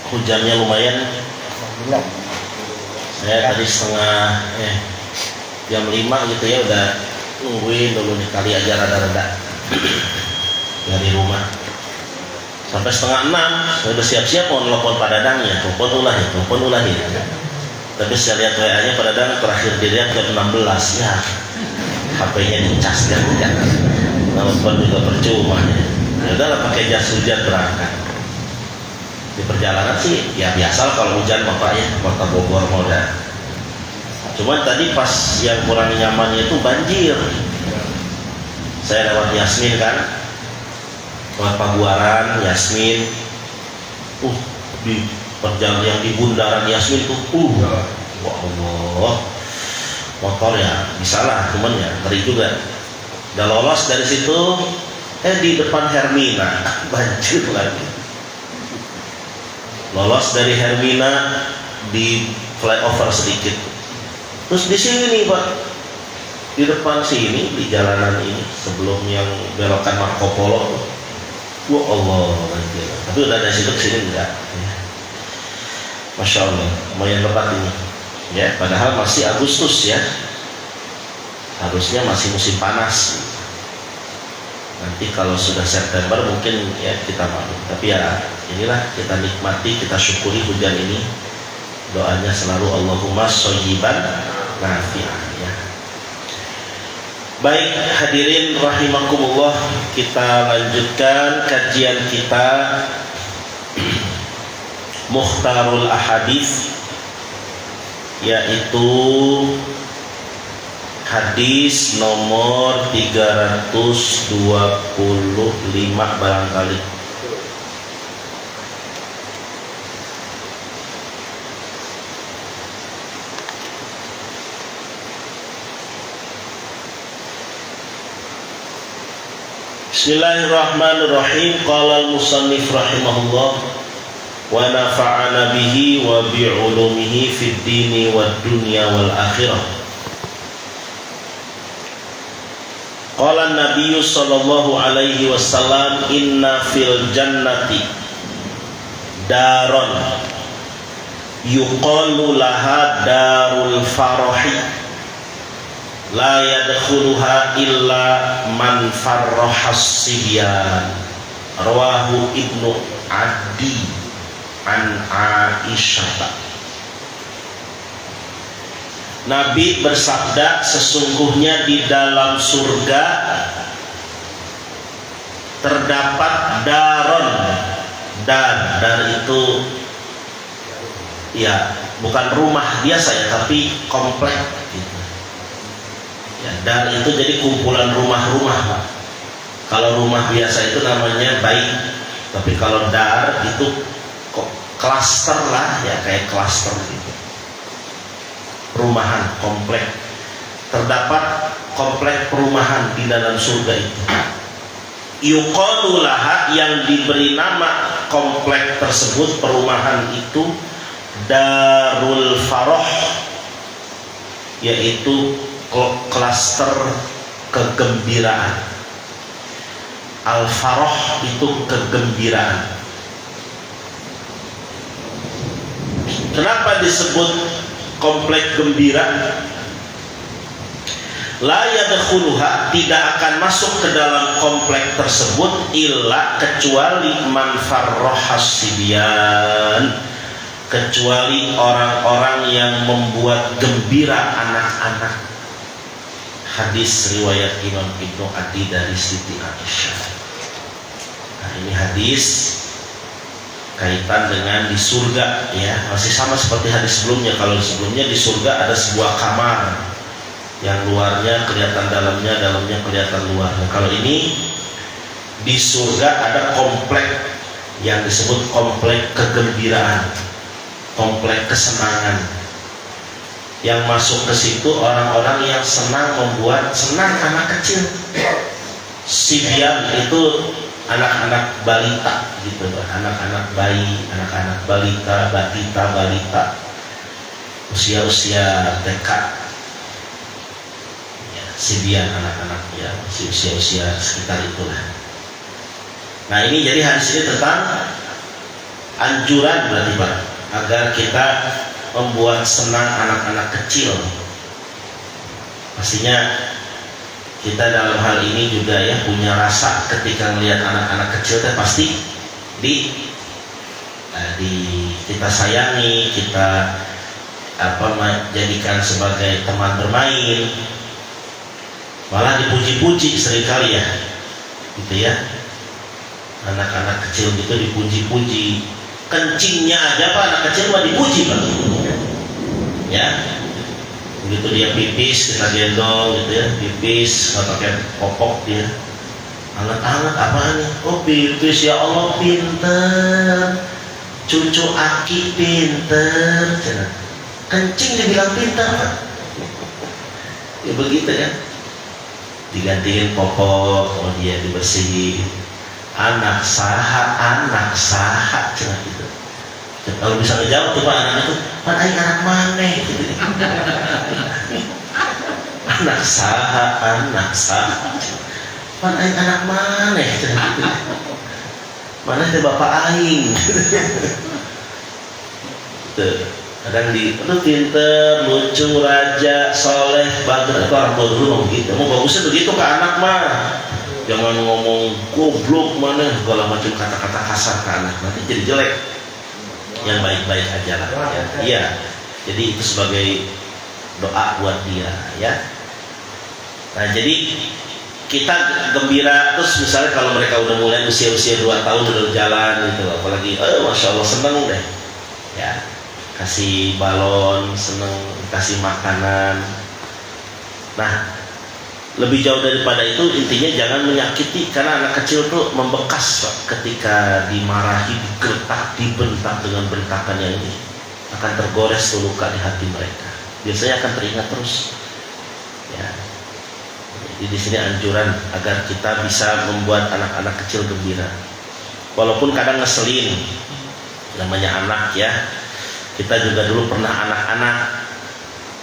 hujannya lumayan. Saya tadi jam 5 gitu ya, udah nungguin dulu nih kali aja rada-rada dari rumah. Sampai 5:30 saya udah siap-siap mau nelfon Pak Dadang ya, telepon ulah ya. Tapi saya lihat WA-nya Pak Dadang terakhir dilihat jam 16 ya. HP-nya dicas kan ya. Telepon juga percuma ya. Ya udahlah pakai jas hujan berangkat. Di perjalanan sih ya biasa kalau hujan Bapak ya, Kota Bogor mau udah. Cuman tadi pas yang kurang nyamannya itu banjir. Saya lewat Yasmin kan, lewat Pabuaran, Yasmin. Di perjalanan yang di bundaran Yasmin tuh, wah Allah, motor ya bisa lah, cuman ya ngeri juga. Udah lolos dari situ, di depan Hermina banjir lagi. Lolos dari Hermina di flyover sedikit. Terus di sini nih Pak, di depan sini di jalanan ini sebelum yang belokan Marco Polo, wah Allah, tapi udah dari situ ke sini enggak. Masya Allah, lumayan lebat ini. Ya, padahal masih Agustus ya, harusnya masih musim panas. Nanti kalau sudah September mungkin ya kita malu. Tapi ya inilah kita nikmati, kita syukuri hujan ini. Doanya selalu Allahumma shayyiban nafi'an ya. Baik hadirin rahimakumullah, kita lanjutkan kajian kita Mukhtarul Ahadits, yaitu hadis nomor 325 barangkali. Bismillahirrahmanirrahim. Qala al-musannif rahimahullah wa nafa'ana bihi wa bi'ulumihi fid dini wad dunya wal akhirah. Qala an-nabiy sallallahu alaihi wasallam inna fil jannati daron yuqalu laha darul farahi la yadkhuluha illa man farrahas sibyan. Rawahu Ibnu Adi an Aisyah. Nabi bersabda, sesungguhnya di dalam surga terdapat daron. Dar itu ya bukan rumah biasa ya, tapi komplek gitu. Ya, dar itu jadi kumpulan rumah-rumah Pak. Kalau rumah biasa itu namanya bait, tapi kalau dar itu klaster lah ya, kayak klaster gitu. Perumahan, komplek. Terdapat komplek perumahan di dalam surga itu. Yuqalu laha, yang diberi nama komplek tersebut, perumahan itu Darul Faroh, yaitu klaster kegembiraan. Al-Faroh itu kegembiraan. Kenapa disebut komplek gembira? La yadkhuluha, tidak akan masuk ke dalam komplek tersebut illa, kecuali man farrohas sibyan, kecuali orang-orang yang membuat gembira anak-anak. Hadis riwayat Imam Ibnu Adi dari Siti Aisyah. Nah, ini hadis kaitan dengan di surga ya, masih sama seperti hadis sebelumnya. Kalau sebelumnya di surga ada sebuah kamar yang luarnya kelihatan dalamnya, dalamnya kelihatan luarnya. Kalau ini di surga ada komplek yang disebut komplek kegembiraan, komplek kesenangan. Yang masuk ke situ orang-orang yang senang membuat senang anak kecil. Sibyan itu anak-anak balita gitu, anak-anak bayi, anak-anak balita, balita, usia-usia TK. Ya, sibyan anak-anak ya, usia-usia sekitar itulah. Nah, ini jadi hadis ini tentang anjuran berarti Pak, agar kita membuat senang anak-anak kecil. Pastinya kita dalam hal ini juga ya punya rasa ketika melihat anak-anak kecil teh pasti kita sayangi, kita jadikan sebagai teman bermain, malah dipuji-puji seringkali ya, gitu ya. Anak-anak kecil gitu dipuji-puji, kencingnya aja Pak, anak kecil mah dipuji Pak, ya. Begitu dia pipis kita gendong gitu ya, pipis nggak pakai popok dia, hangat-hangat apanya? Oh pipis, ya Allah pinter, cucu Aki pinter, kencing dibilang pinter Pak. Ya begitu ya, digantiin popok, oh dia dibersihin. Anak saha cina gitu. Kalau bisa ngejawab tuh Pak anak itu, Pak aing anak maneh gitu. Anak saha, Pak aing anak maneh cina gitu. Maneh teh bapak aing. Tuh, kadang lu pinter, lucu, raja, soleh, bagus, itu orang tua dulu mau gitu. Mau bagusnya begitu ke anak mah. Jangan ngomong goblok mana segala macam kata-kata kasar ke anak, nanti jadi jelek. Yang baik-baik aja lah ya. Iya. Jadi itu sebagai doa buat dia ya. Nah jadi kita gembira terus, misalnya kalau mereka udah mulai usia-usia 2 tahun udah jalan gitu, apalagi masya Allah seneng deh ya, kasih balon, seneng kasih makanan. Nah lebih jauh daripada itu, intinya jangan menyakiti, karena anak kecil tuh membekas Pak, ketika dimarahi, digertak, dibentak dengan bentakan yang ini akan tergores tuh luka di hati mereka, biasanya akan teringat terus ya. Jadi di sini anjuran agar kita bisa membuat anak-anak kecil gembira, walaupun kadang ngeselin, namanya anak ya. Kita juga dulu pernah anak-anak,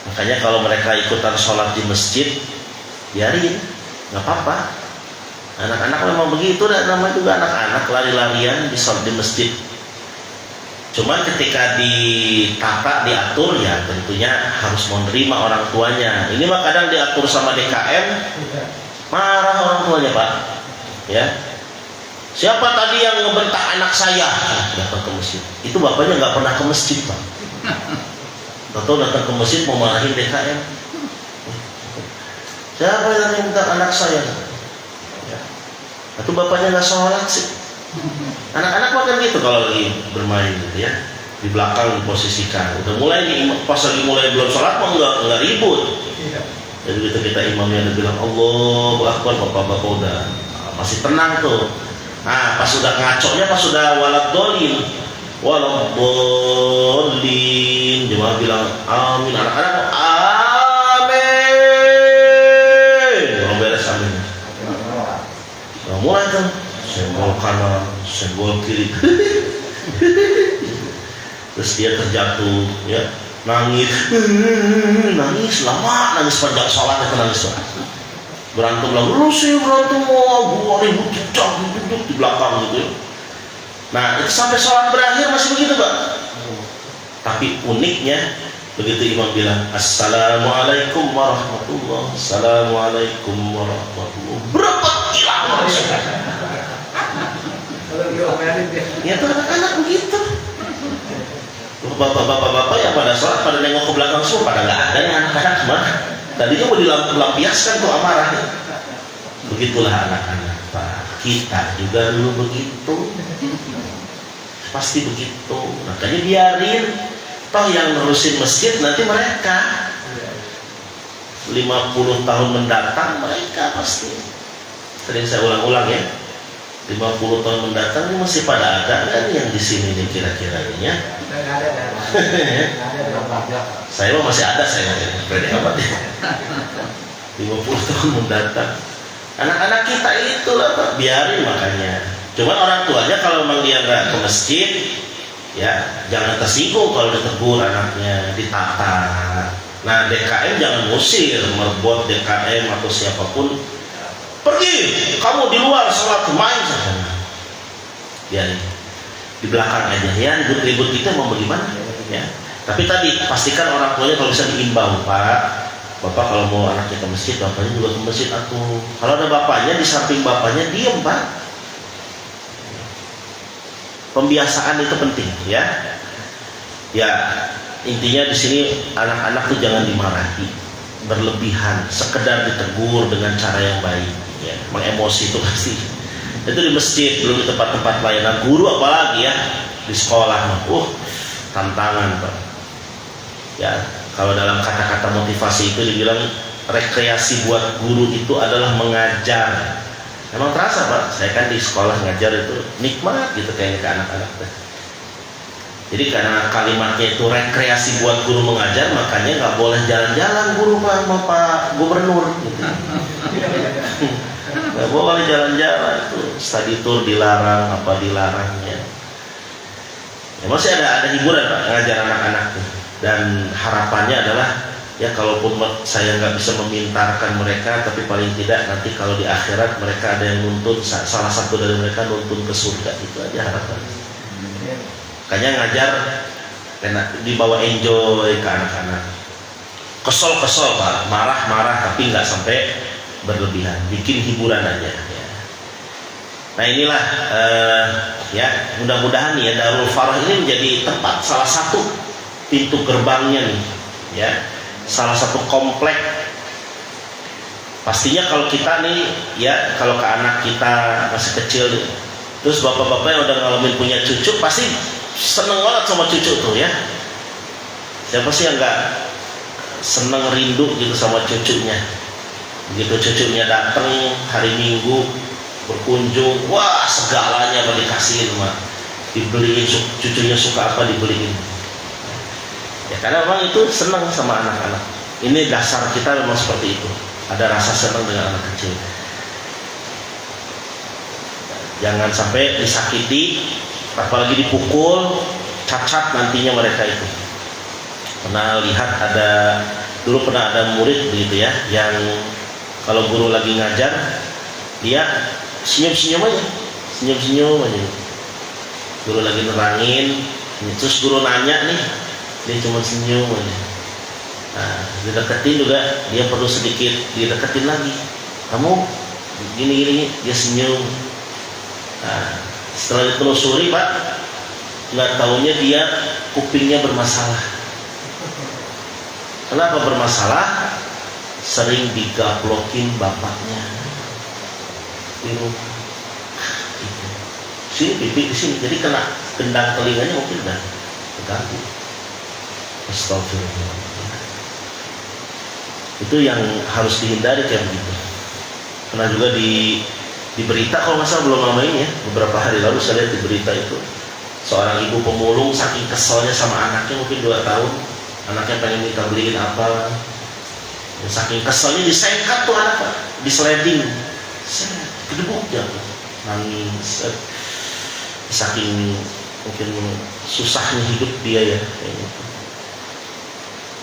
makanya kalau mereka ikutan sholat di masjid biarin, nggak apa-apa. Anak-anak memang begitu, dan namanya juga anak-anak lari-larian di masjid. Cuman ketika ditata, diatur ya tentunya harus menerima orang tuanya. Ini mah kadang diatur sama DKM, marah orang tuanya Pak. Ya, siapa tadi yang ngebentak anak saya? Datang ke masjid. Itu bapaknya nggak pernah ke masjid Pak. Atau datang ke masjid mau marahin DKM. Siapa yang minta anak saya? Ya. Atau bapaknya nggak sholat sih? Anak-anak makan gitu kalau lagi bermain gitu ya, di belakang diposisikan. Udah mulai pas lagi mulai belum sholat mah nggak ribut. Jadi begitu kita imamnya udah bilang Allahu Akbar, bapak-bapak udah masih tenang tuh. Nah pas sudah ngaconya, pas sudah waladhdallin, jemaah bilang amin, anak-anak mulai kan senggol kanan, senggol kiri, terus dia terjatuh, ya nangis lama, nangis panjang sholat itu nangis berantem lagi, lu sih berantem, gua ribut duduk di belakang gitu. Nah itu sampai sholat berakhir masih begitu Pak. Tapi uniknya begitu imam bilang assalamualaikum warahmatullah, assalamualaikum warahmatullah, berapa hilang ya tuh anak-anak begitu. Bapak-bapak yang pada sholat pada nengok ke belakang semua, pada nggak ada nih anak-anak mah. Tadinya mau dilampiaskan tuh amarahnya. Begitulah anak-anak Pak, kita juga dulu begitu, pasti begitu. Makanya biarin, toh yang nerusin masjid nanti mereka 50 tahun mendatang, mereka pasti. Sering saya ulang-ulang ya, 50 tahun mendatang ini masih pada ada kan yang di sini nih kira-kira ini ya? Saya mah masih ada, saya pede amat ya. 50 tahun mendatang, anak-anak kita itu lah Pak, biarin makanya. Cuman orang tuanya kalau memang dia nggak ke masjid, ya jangan tersinggung kalau ditegur anaknya, ditata. Nah DKM jangan ngusir, merbot DKM atau siapapun, pergi kamu di luar sholat, main saja. Biarin. di belakang aja ya, ribut-ribut kita mau bagaimana ya. Tapi tadi pastikan orang tuanya kalau bisa diimbau, Pak, Bapak kalau mau anaknya ke masjid, bapaknya juga ke masjid atau kalau ada bapaknya di samping bapaknya diam, Pak. Pembiasaan itu penting ya. Ya, intinya di sini anak-anak tuh jangan dimarahi berlebihan, sekedar ditegur dengan cara yang baik ya. Mengemosi itu pasti. Itu di masjid, belum di tempat-tempat layanan guru apalagi ya, di sekolah. Tantangan, Pak. Ya, kalau dalam kata-kata motivasi itu dibilang rekreasi buat guru itu adalah mengajar. Emang terasa, Pak, saya kan di sekolah ngajar itu nikmat gitu kayaknya ke anak-anak. Jadi karena kalimatnya itu rekreasi buat guru mengajar, makanya nggak boleh jalan-jalan guru, Pak, sama Pak Gubernur gitu. Nggak boleh jalan-jalan, itu study tour dilarang, apa dilarangnya. Ya, masih ada hiburan, Pak, ngajar anak-anak tuh. Dan harapannya adalah ya kalaupun saya nggak bisa memintarkan mereka, tapi paling tidak nanti kalau di akhirat mereka ada yang nuntun, salah satu dari mereka nuntun ke surga, itu aja harapan. Makanya ngajar dibawa enjoy ke anak-anak. Kesel Pak, marah tapi nggak sampai berlebihan, bikin hiburan aja ya. Nah inilah ya mudah-mudahan ya Darul Farah ini menjadi tempat salah satu pintu gerbangnya nih ya, salah satu komplek. Pastinya kalau kita nih ya, kalau ke anak kita masih kecil terus bapak-bapak yang udah ngalamin punya cucu pasti seneng banget sama cucu tuh ya. Siapa sih yang nggak seneng, rindu gitu sama cucunya. Begitu cucunya datang hari Minggu berkunjung, wah segalanya dikasihin, mah dibeliin, cucunya suka apa dibeliin. Ya karena memang itu senang sama anak-anak. Ini dasar kita memang seperti itu. Ada rasa senang dengan anak kecil. Jangan sampai disakiti, apalagi dipukul, cacat nantinya mereka itu. Pernah lihat dulu pernah ada murid begitu ya, yang kalau guru lagi ngajar, dia senyum-senyum aja. Guru lagi nerangin, terus guru nanya nih, dia cuma senyum aja. Nah, dideketin juga dia perlu sedikit dideketin lagi. Kamu gini, dia senyum. Nah, setelah ditelusuri, Pak, nggak taunya dia kupingnya bermasalah. Kenapa bermasalah? Sering digaplokin bapaknya di rumah. Sini pipi di sini, jadi kena gendang telinganya mungkin udah terganggu. Astagfirullah. Itu yang harus dihindari kayak begitu. Pernah juga di berita, kalau nggak salah belum lama ini ya, beberapa hari lalu saya lihat di berita itu seorang ibu pemulung saking keselnya sama anaknya, mungkin 2 tahun, anaknya pengen minta beliin apa, dan saking keselnya disengkat tuh anak, Pak, diseleding, kedebuk jatuh, nangis, saking mungkin susahnya hidup dia ya kayak gitu.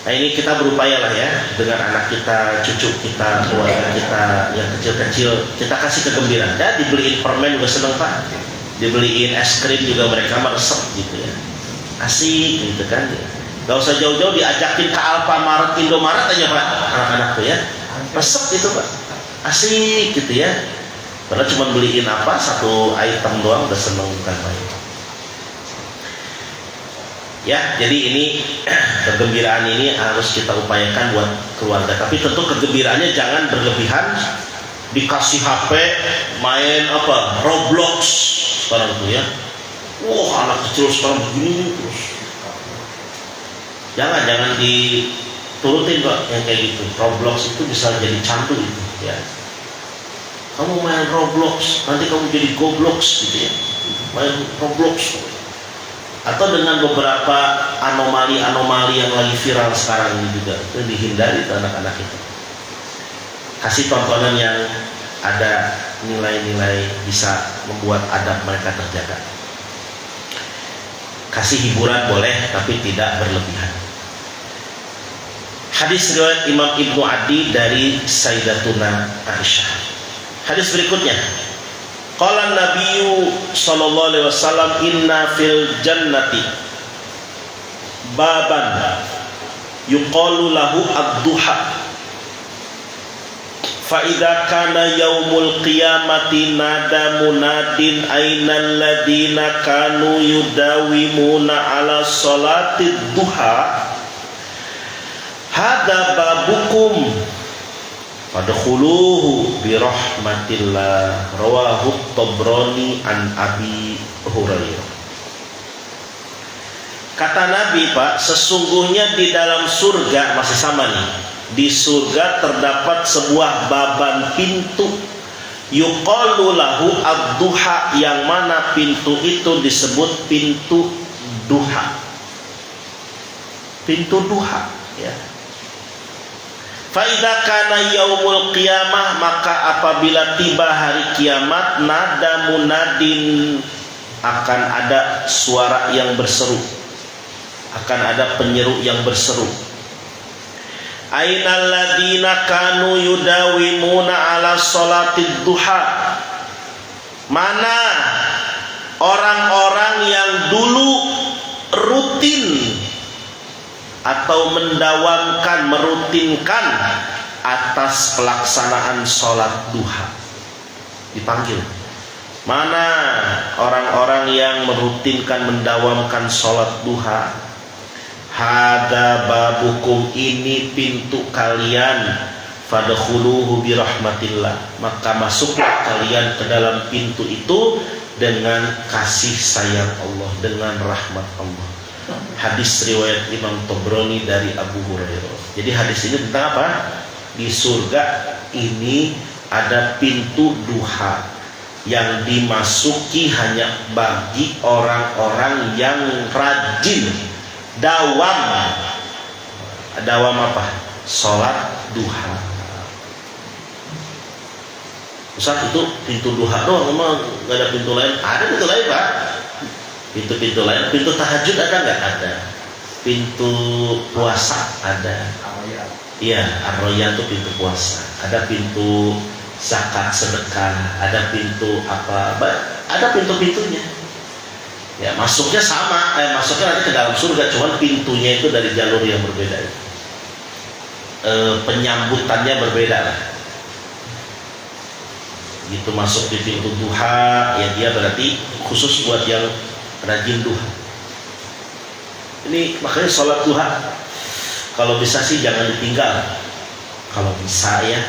Nah ini kita berupaya lah ya, dengan anak kita, cucu kita, keluarga kita yang kecil-kecil, kita kasih kegembiraan. Ya dibeliin permen juga seneng, Pak, dibeliin es krim juga mereka meresep gitu ya, asik gitu kan. Gak usah jauh-jauh diajakin ke Alfamart, Indomaret aja, Pak, anak-anak tuh ya, resep gitu, Pak, asik gitu ya. Karena cuma beliin apa, 1 item doang udah seneng, bukan main. Ya, jadi ini kegembiraan ini harus kita upayakan buat keluarga. Tapi tentu kegembiraannya jangan berlebihan. Dikasih HP, main apa, Roblox sekarang itu ya. Wah, anak kecil sekarang begini terus. Jangan diturutin, Pak, yang kayak gitu. Roblox itu bisa jadi candu gitu ya. Kamu main Roblox, nanti kamu jadi Goblox gitu ya. Main Roblox. Atau dengan beberapa anomali-anomali yang lagi viral sekarang ini juga, itu dihindari anak-anak itu. Kasih tontonan yang ada nilai-nilai bisa membuat adab mereka terjaga. Kasih hiburan boleh, tapi tidak berlebihan. Hadis riwayat Imam Ibnu Adi dari Sayyidatuna Aisyah. Hadis berikutnya, Qala Nabiyyu sallallahu alaihi wasallam inna fil jannati baban yuqalu lahu ad-duha fa idza kana yaumul qiyamati nada munadin ainal ladina kanu yudawimuna ala salati duha hada babukum fadkhuluhu bi rahmatillah rawahu Tabrani an Abi Hurairah. Kata Nabi, Pak, sesungguhnya di dalam surga, masih sama nih, di surga terdapat sebuah baban pintu yuqalu lahu ad-duha, yang mana pintu itu disebut pintu duha. Pintu duha, ya. Fa idza kana yaumul qiyamah, maka apabila tiba hari kiamat, nada munadin, akan ada suara yang berseru, akan ada penyeru yang berseru. Ainal ladina kanu yudawimuna ala salatid duha, mana orang-orang yang dulu rutin atau mendawamkan, merutinkan atas pelaksanaan sholat duha. Dipanggil, mana orang-orang yang merutinkan, mendawamkan sholat duha. Hada babukum, ini pintu kalian, fadkhuluhu birahmatillah, maka masuklah kalian ke dalam pintu itu dengan kasih sayang Allah, dengan rahmat Allah. Hadis riwayat Imam Tabrani dari Abu Hurairah. Jadi hadis ini tentang apa? Di surga ini ada pintu duha yang dimasuki hanya bagi orang-orang yang rajin dawam apa? Sholat duha. Ustaz, itu pintu duha doang, emang nggak ada pintu lain? Ada pintu lain, Pak. Pintu-pintu lain. Pintu tahajud ada nggak? Ada. Pintu puasa ada. Iya, ar-royan itu pintu puasa. Ada pintu zakat sedekah. Ada pintu apa? Ada pintu-pintunya. Ya, masuknya sama, masuknya nanti ke dalam surga, cuman pintunya itu dari jalur yang berbeda. Penyambutannya berbeda lah. Gitu, masuk di pintu duha, ya dia berarti khusus buat yang rajin duha. Ini makanya sholat duha kalau bisa sih jangan ditinggal. Kalau bisa ya.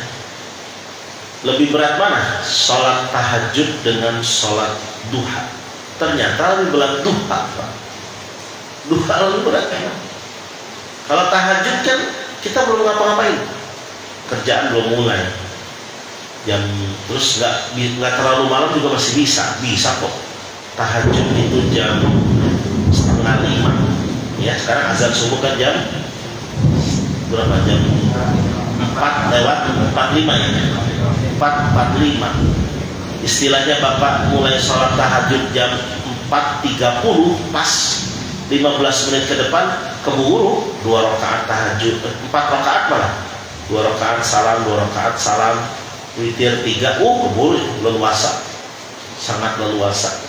Lebih berat mana? Sholat tahajud dengan sholat duha. Ternyata lebih berat duha, Pak. Duha lebih berat. Kalau tahajud kan kita belum ngapa-ngapain, kerjaan belum mulai, terus nggak terlalu malam juga masih bisa kok. Tahajud itu jam 4:30, ya. Sekarang azan subuh kan jam berapa? Jam 4:45 ya. 4:45. Istilahnya Bapak mulai sholat tahajud jam 4:30, pas 15 menit ke depan keburu 2 rakaat tahajud, 4 rakaat malah, 2 rakaat salam, 2 rakaat salam, witir 3, keburu, leluasa, sangat leluasa.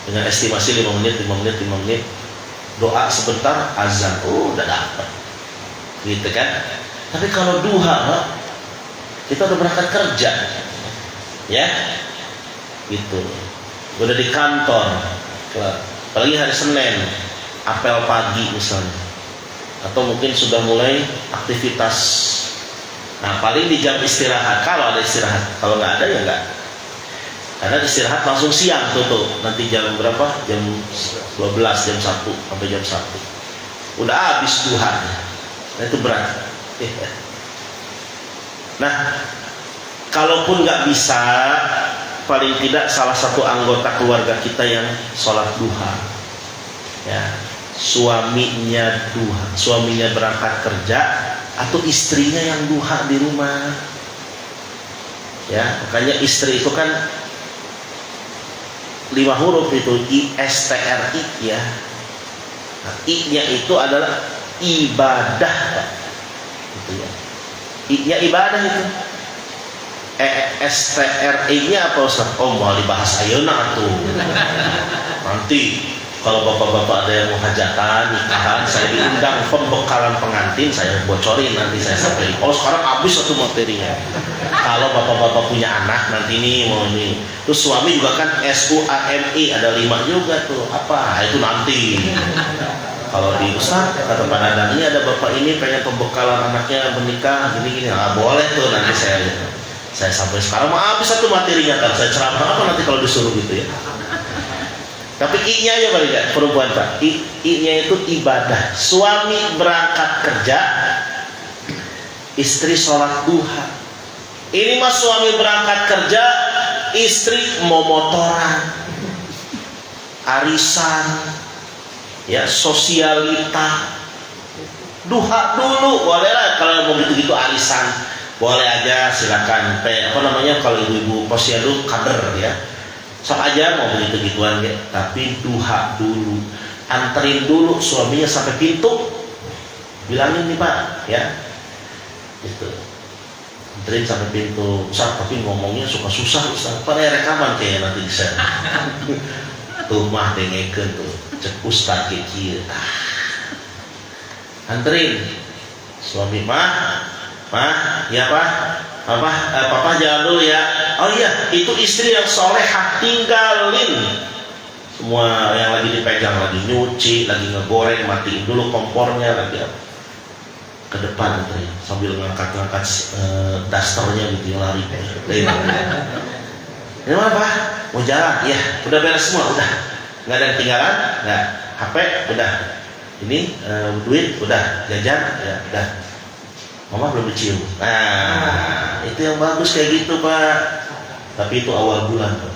Dengan estimasi 5 menit, doa sebentar, azan, udah dapat, gitu kan? Tapi kalau duha, kita udah berangkat kerja, ya, gitu. Udah di kantor, apalagi hari Senin, apel pagi misalnya, atau mungkin sudah mulai aktivitas. Nah, paling di jam istirahat, kalau ada istirahat, kalau nggak ada ya nggak. Karena istirahat langsung siang tutup. Nanti jam berapa? Jam 12, jam 1 sampai jam 1. Udah habis duha. Nah, itu berat. Nah, kalaupun nggak bisa, paling tidak salah satu anggota keluarga kita yang sholat duha, ya, suaminya berangkat kerja atau istrinya yang duha di rumah, ya. Makanya istri itu kan 5 huruf itu, ISTRI, ya. Nah, I-nya itu adalah ibadah, Pak. Gitu ya. I-nya ibadah itu. STRI-nya apa Ustaz? Oh, mau dibahas ayeuna tuh. Nanti kalau bapak-bapak ada yang mau hajatan, nikahan, saya diundang pembekalan pengantin, saya bocorin nanti saya sampaikan. Kalau sekarang habis satu materinya. Kalau bapak-bapak punya anak nanti nih mau nih. Terus suami juga kan SUAMI ada 5 juga tuh. Apa? Itu nanti. Kalau di Ustaz kata Pak Dadang, ini ada bapak ini pengen pembekalan anaknya menikah gini-gini. Ah, boleh tuh nanti saya sampai sekarang mau habis satu materinya kan. Saya ceramah apa nanti kalau disuruh gitu ya. Tapi I-nya ya Pak Liga, perempuan Pak. I-nya itu ibadah. Suami berangkat kerja, istri sholat duha. Ini mah suami berangkat kerja, istri mau motoran, arisan, ya sosialita. Duha dulu, boleh lah kalau mau gitu-gitu arisan, boleh aja silakan. Apa namanya kalau ibu-ibu posyandu kader ya. Sok aja mau begitu-gituan ya, tapi duha dulu, anterin dulu suaminya sampai pintu, bilangin nih Pak, ya, gitu, anterin sampai pintu. Ustaz, tapi ngomongnya suka susah Ustaz, pada rekaman kayak nanti bisa, tuh mah dengekeun tuh, cek Ustaz kecil, anterin, suami mah, ya Pak. Papa jalan dulu ya. Oh iya, itu istri yang solehah, tinggalin semua yang lagi dipegang, lagi nyuci, lagi ngegoreng, matiin dulu kompornya, lagi ke depan gitu ya, sambil ngangkat dasternya gitu yang lari. Ini apa? Mau jalan? Ya, udah beres semua, udah. Nggak ada yang tinggalan? Nggak. HP udah. Ini duit udah, jajan ya udah. Mama belum dicium. Nah, itu yang bagus kayak gitu Pak. Tapi itu awal bulan Pak.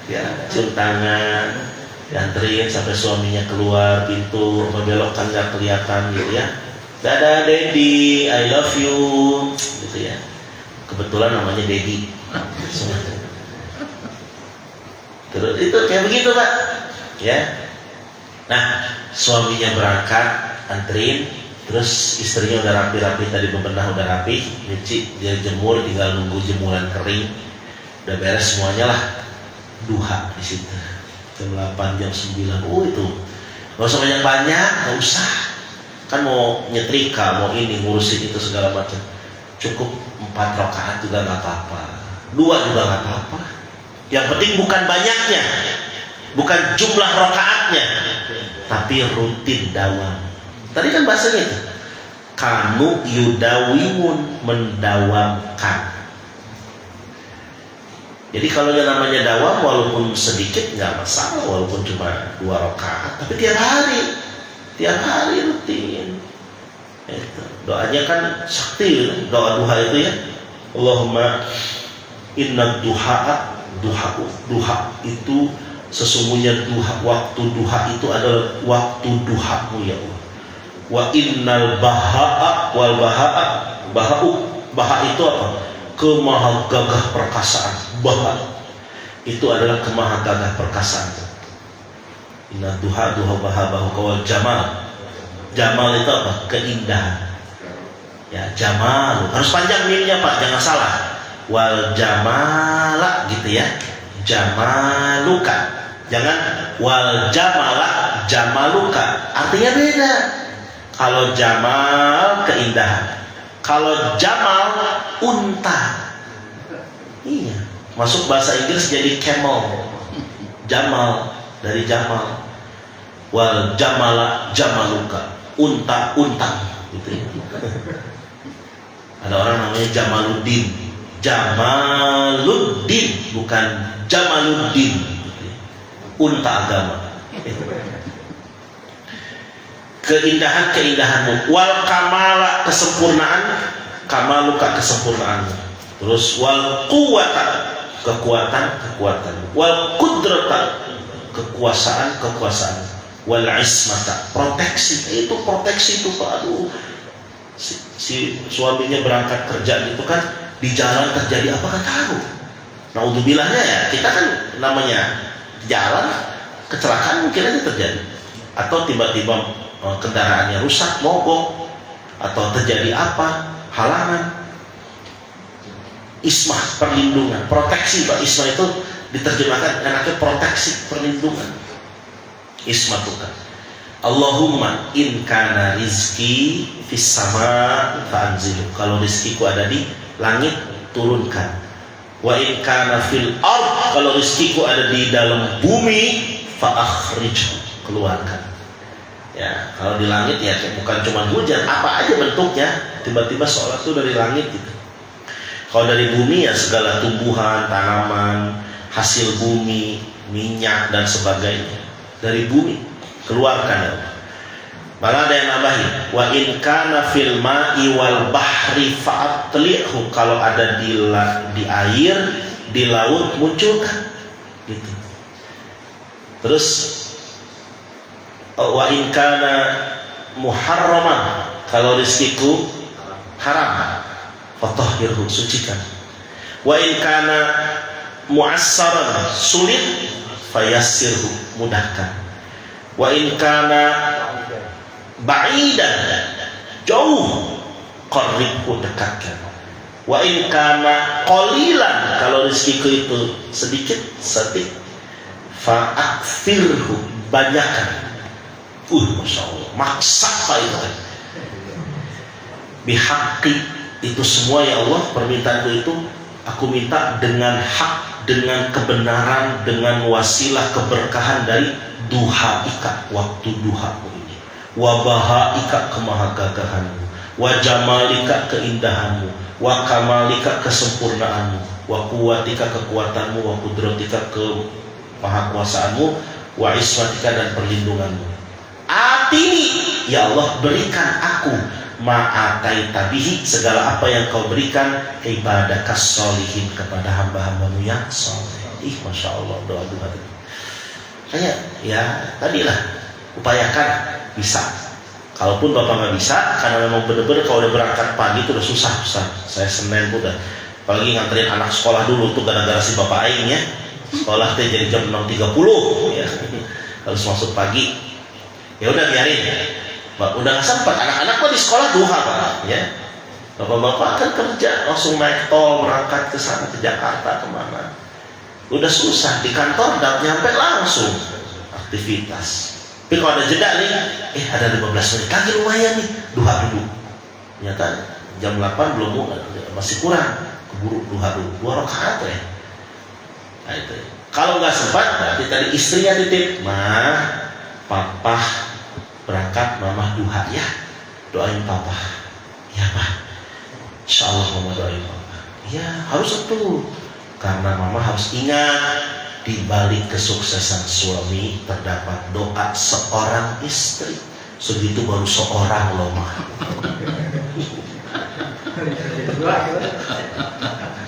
Ya, cium tangan, dianterin sampai suaminya keluar pintu, membelokkan nggak kelihatan gitu ya. Dadah Daddy, I love you, gitu ya. Kebetulan namanya Daddy. Terus itu kayak begitu Pak. Ya. Nah, suaminya berangkat, anterin, terus istrinya udah rapi-rapi tadi bebenah udah rapi, nyuci, dia jemur, tinggal nunggu jemuran kering, udah beres semuanya lah, duha di situ, jam 8 jam 9, itu, nggak usah banyak, nggak usah, kan mau nyetrika, mau ini ngurusin itu segala macam, cukup 4 rakaat juga nggak apa-apa, 2 juga nggak apa-apa, yang penting bukan banyaknya, bukan jumlah rakaatnya, tapi rutin dawam. Tadi kan bahasanya itu kanu yudawimun, mendawamkan. Jadi kalau yang namanya dawam walaupun sedikit nggak masalah, walaupun cuma 2 rakaat, tapi tiap hari rutin. Itu. Doanya kan sakti, doa duha itu ya. Allahumma inna duha itu sesungguhnya waktu duha itu adalah waktu duhamu ya Allah. Wa innal baha'a wal baha itu apa? Kemahagagah perkasaan. Baha itu adalah kemahagagah perkasaan. Inna duha baha wal jamal. Jamal itu apa? Keindahan. Ya, jamal. Harus panjang mimnya Pak, jangan salah. Wal jamala gitu ya. Jamaluka. Jangan wal jamala jamaluka, artinya beda. Kalau jamal keindahan, kalau jamal unta. Iya, masuk bahasa Inggris jadi camel. Jamal dari jamal. Wal jamala jamaluka, unta gitu ya. Ada orang namanya Jamaluddin. Jamaluddin bukan Jamaluddin. Unta agama. Keindahanmu. Wal kamala, kesempurnaan. Kamaluka, kesempurnaanmu. Terus wal quwata, kekuatan. Wal kudrata, kekuasaan. Wal ismata, proteksi. Itu proteksi itu Pak. Aduh. Si suaminya berangkat kerja gitu kan, di jalan terjadi apa kan tahu. Naudzubilahnya ya, kita kan namanya jalan kecelakaan mungkin aja terjadi, atau tiba-tiba kendaraannya rusak, mogok, atau terjadi apa, halangan. Ismah, perlindungan, proteksi. Pak, ismah itu diterjemahkan enaknya proteksi, perlindungan. Ismah bukan. Allahumma in kana rizki fis sama fa'anzilu. Kalau rizkiku ada di langit, turunkan. Wa in kana fil ard, kalau rizkiku ada di dalam bumi, fa'akhrijhu, keluarkan. Ya, kalau di langit ya bukan cuma hujan, apa aja bentuknya, tiba-tiba seolah itu dari langit gitu. Kalau dari bumi ya segala tumbuhan, tanaman, hasil bumi, minyak dan sebagainya. Dari bumi keluarkan ya Allah. Malah ada yang nambahin, wa in kana fil ma'i wal bahri fa'atli'hu, kalau ada di air, di laut, munculkan gitu. Terus wa in kana muharraman, kalau rizkiku haram, fatahhirhu, sucikan. Wa in kana mu'assaran, sulit, fayassirhu, mudahkan. Wa in kana ba'idan, jauh, qarribhu, dekatkan. Wa in kana qalilan, kalau rizkiku itu sedikit, fa'akthirhu, banyakkan. Masya Allah, maksa Pak itu kan. Bihaqqi, itu semua ya Allah, permintaanku itu aku minta dengan hak, dengan kebenaran, dengan wasilah keberkahan dari duhaika, waktu duhamu ini, wa bahaika, kemahagagahanmu, wa jamalika, keindahanmu, wa kamalika, kesempurnaanmu, wa kuwatika, kekuatanmu, wa kudratika, kemahakuasaanmu, wa ismatika, dan perlindunganmu. Atini, ya Allah, berikan aku ma'atai tabihi, segala apa yang kau berikan ibadakas solihin, kepada hamba-hambamu yang soleh. Masya Allah, doa-doa itu kayak ya tadilah, upayakan bisa. Kalaupun Bapak nggak bisa, karena memang bener-bener kalau udah berangkat pagi itu udah susah. Saya Senin pun udah, apalagi nganterin anak sekolah dulu tuh gara-gara si Bapak Aing ya, sekolah tuh jadi jam 6.30 ya, harus masuk pagi. Ya udah biarin, udah nggak sempat, anak-anak kok di sekolah duha Pak ya. Bapak-bapak kan kerja, langsung naik tol berangkat ke sana, ke Jakarta, kemana. Udah susah, di kantor udah nyampe langsung aktivitas. Tapi kalau ada jeda nih, ada 15 menit lagi lumayan nih, duha dulu. Ternyata jam 8 belum mau, masih kurang, keburu duha dulu, 2 rakaat ya. Nah itu. Kalau nggak sempat, berarti tadi istrinya titip, mah, papa berangkat, mama duha ya, doain papa. Ya Pak, insya Allah mama doain papa. Ya harus itu, karena mama harus ingat, di balik kesuksesan suami terdapat doa seorang istri. Segitu baru seorang loh mah.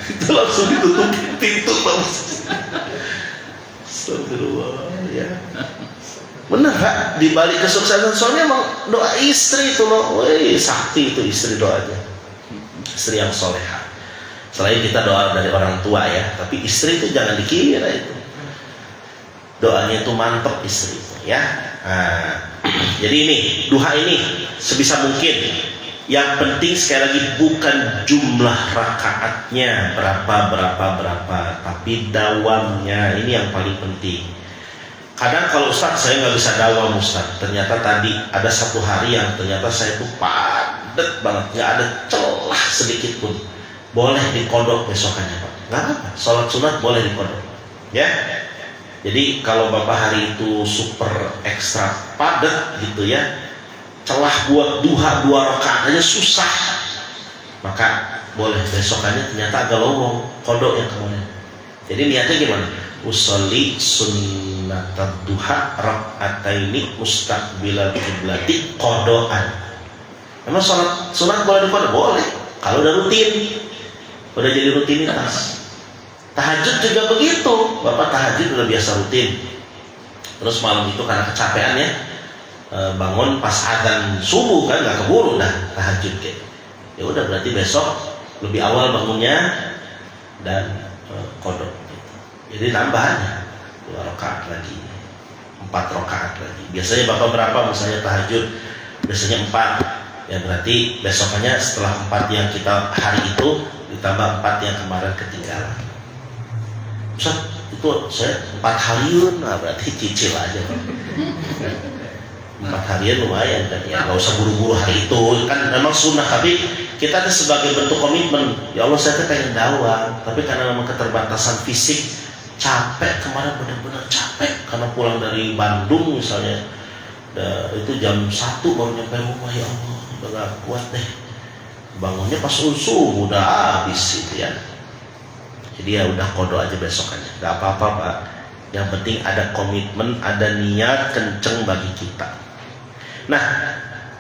Itu langsung ditutup pintu Pak. Astagfirullah ya. Bener Kak, di balik kesuksesan suami emang doa istri itu loh. Wih, sakti itu istri doanya. Istri yang soleha. Selain kita doa dari orang tua ya, tapi istri itu jangan dikira itu. Doanya itu mantap istri itu ya. Nah, jadi ini, duha ini sebisa mungkin. Yang penting sekali lagi bukan jumlah rakaatnya berapa, tapi dawamnya, ini yang paling penting. Kadang kalau Ustaz saya nggak bisa dawam Ustaz, ternyata tadi ada satu hari yang ternyata saya tuh padat banget, nggak ada celah sedikit pun. Boleh dikodok besokannya Pak, nggak apa-apa. Sholat sunat boleh dikodok, ya. Jadi kalau Bapak hari itu super ekstra padat gitu ya, celah buat duha 2 rakaat aja susah, maka boleh besokannya ternyata agak lowong, kodok yang kemarin. Jadi niatnya gimana? Usolli sunnatat duha rak'ataini mustaqbilal qiblati qodoan. Emang sholat sunat boleh dikodok? Boleh, kalau udah rutin, udah jadi rutinitas. Tahajud juga begitu, Bapak tahajud udah biasa rutin. Terus malam itu karena kecapean ya, bangun pas adzan subuh kan nggak keburu dah tahajud kayak. Ya udah berarti besok lebih awal bangunnya dan kodok. Jadi tambahannya 2 rakaat lagi, 4 rakaat lagi. Biasanya Bapak berapa misalnya tahajud? Biasanya 4. Ya berarti besokannya setelah 4 yang kita hari itu ditambah 4 yang kemarin ketinggalan. Ustaz, itu saya 4 harian, nah berarti cicil aja. 4 harian lumayan kan ya, nggak usah buru-buru hari itu kan memang sunnah, tapi kita ada sebagai bentuk komitmen. Ya Allah, saya pengen dakwah, tapi karena memang keterbatasan fisik, capek kemarin, benar-benar capek karena pulang dari Bandung misalnya, itu jam 1 baru nyampe rumah. Ya Allah, udah gak kuat deh, bangunnya pas subuh udah habis gitu ya. Jadi ya udah kodo aja besokannya, gak apa-apa Pak, yang penting ada komitmen, ada niat kenceng bagi kita. Nah,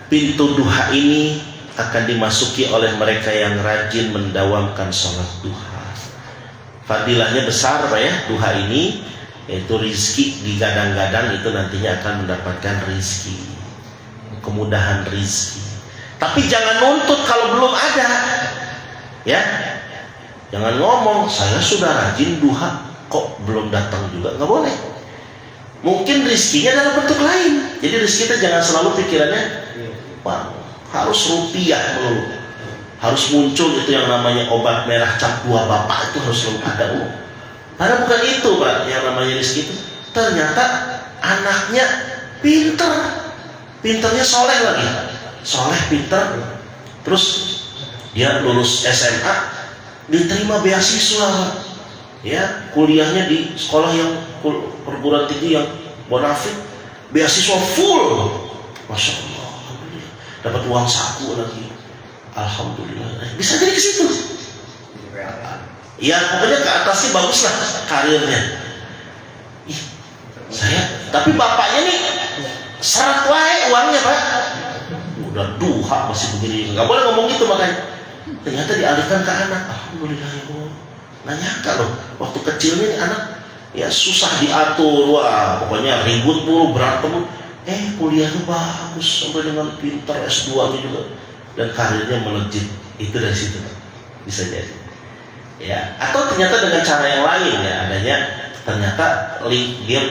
pintu duha ini akan dimasuki oleh mereka yang rajin mendawamkan sholat duha. Fadilahnya besar Pak ya, duha ini, yaitu rizki digadang-gadang itu nantinya akan mendapatkan rizki, kemudahan rizki. Tapi jangan nuntut kalau belum ada, ya. Jangan ngomong saya sudah rajin duha kok belum datang juga, nggak boleh. Mungkin rizkinya dalam bentuk lain. Jadi rizki kita jangan selalu pikirannya, wah harus rupiah melulu, harus muncul itu yang namanya obat merah cap 2 bapak itu harus selalu ada. Karena bukan itu Pak yang namanya rizki itu. Ternyata anaknya pinternya soleh lagi. Soleh, pintar, terus dia lulus SMA, diterima beasiswa, ya kuliahnya di sekolah yang perguruan tinggi yang bonafit, beasiswa full, masya Allah, alhamdulillah, dapat uang saku lagi, alhamdulillah, bisa jadi ke situ, ya pokoknya ke atas sih bagus lah karirnya. Ih, saya, tapi bapaknya nih serat wae uangnya Pak. Udah duha masih begini, nggak boleh ngomong gitu makanya. Ternyata dialihkan ke anak, alhamdulillah ya Allah. Nggak nyangka loh, waktu kecilnya nih anak ya susah diatur, wah pokoknya ribut mulu, berantem. Kuliahnya bagus sampai dengan pintar, S2-nya juga, dan karirnya melejit. Itu dari situ bisa jadi. Ya, atau ternyata dengan cara yang lain ya, adanya ternyata dia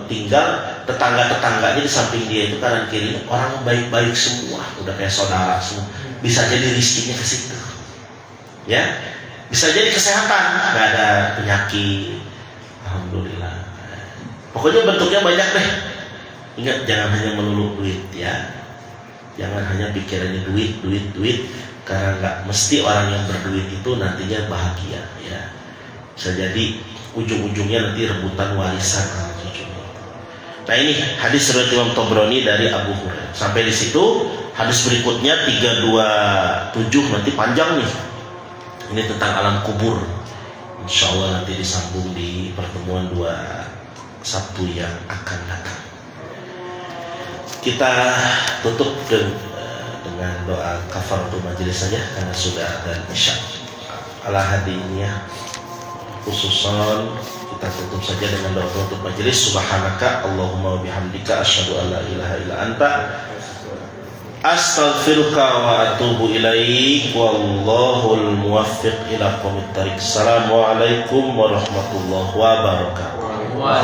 tinggal tetangga-tetangganya di samping dia itu kanan kiri orang baik-baik semua, udah kayak saudara semua. Bisa jadi rizkinya ke situ, ya. Bisa jadi kesehatan, nggak ada penyakit, alhamdulillah. Pokoknya bentuknya banyak deh. Ingat, jangan hanya melulu duit ya, jangan hanya pikirannya duit, karena nggak mesti orang yang berduit itu nantinya bahagia ya. Bisa jadi ujung-ujungnya nanti rebutan warisan. Nah ini hadis riwayat Imam Tabrani dari Abu Hurairah. Sampai di situ. Hadis berikutnya 327 nanti panjang nih. Ini tentang alam kubur. Insya Allah nanti disambung di pertemuan 2 Sabtu yang akan datang. Kita tutup dengan doa kafaratul majelis saja karena sudah ada isya. Ala hadiniyah khususan kita tutup saja dengan doa penutup majelis. Subhanaka Allahumma wa bihamdika asyhadu an la ilaha illa anta astaghfiruka wa atubu ilaik, wallahul muwaffiq ila aqwamit thariq. Assalamualaikum warahmatullahi wabarakatuh.